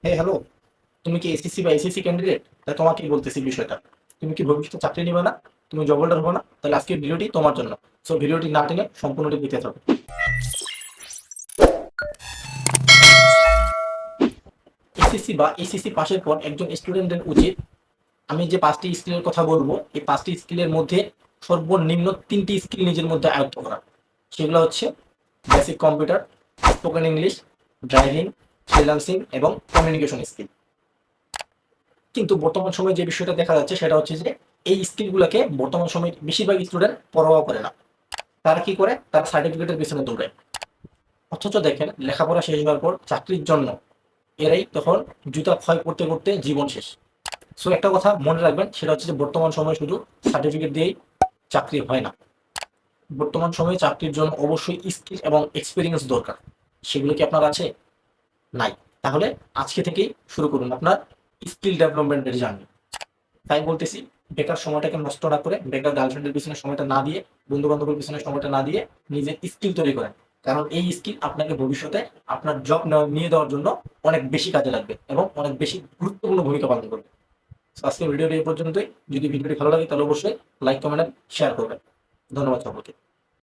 Hello, তুমি কি SSC বা এসএসসি ক্যান্ডিডেট? তাই তোমাকেই বলতেছি বিষয়টা। তুমি কি ভবিষ্যতে চাকরি নিবে না? তুমি জব হোল্ডার হবে না? তাহলে আজকের ভিডিওটি তোমার জন্য। সো ভিডিওটি না টেনে সম্পূর্ণটি দেখতে থাকো। এসএসসি বা এসএসসি পাশের পর একজন স্টুডেন্টের উচিত, আমি যে ৫টি স্কিলের কথা বলবো, এই ৫টি স্কিলের মধ্যে সর্বনিম্ন ৩টি স্কিল নিজের মধ্যে আয়ত্ত করা। সেগুলো হচ্ছে basic computer, spoken English, driving, freelancing এবং কমিউনিকেশন স্কিল। কিন্তু বর্তমান সময়ে যে বিষয়টা দেখা যাচ্ছে সেটা হচ্ছে যে এই স্কিলগুলোকে বর্তমান সময়ে বেশিরভাগ স্টুডেন্ট পরোয়া করে না। তারা কি করে? তারা সার্টিফিকেটের পিছনে দৌড়ায়। অথচ দেখেন, লেখাপড়া শেষ হওয়ার পর চাকরির জন্য এরাই তখন জুতা ক্ষয় করতে করতে জীবন শেষ। সো একটা কথা মনে রাখবেন, সেটা হচ্ছে যে বর্তমান সময়ে শুধু সার্টিফিকেট দিয়েই চাকরি হয় না। বর্তমান সময়ে চাকরির জন্য অবশ্যই স্কিল এবং এক্সপিরিয়েন্স দরকার। সেগুলো কি আপনার আছে? নাই। তাহলে আজকে থেকেই শুরু করুন আপনার স্কিল ডেভেলপমেন্টের জার্নি। তাই বলতেছি, বেকার সময়টাকে নষ্ট না করে, বেকার গার্লফ্রেন্ডের পিছনে সময়টা না দিয়ে, বন্ধু বান্ধবের পিছনে সময়টা না দিয়ে নিজের স্কিল তৈরি করেন। কারণ এই স্কিল আপনাকে ভবিষ্যতে আপনার জব নিয়ে দেওয়ার জন্য অনেক বেশি কাজে লাগবে এবং অনেক বেশি গুরুত্বপূর্ণ ভূমিকা পালন করবে। তো আজকের ভিডিওটি এই পর্যন্তই। যদি ভিডিওটি ভালো লাগে তাহলে অবশ্যই লাইক, কমেন্ট, শেয়ার করবেন। ধন্যবাদ সকলকে।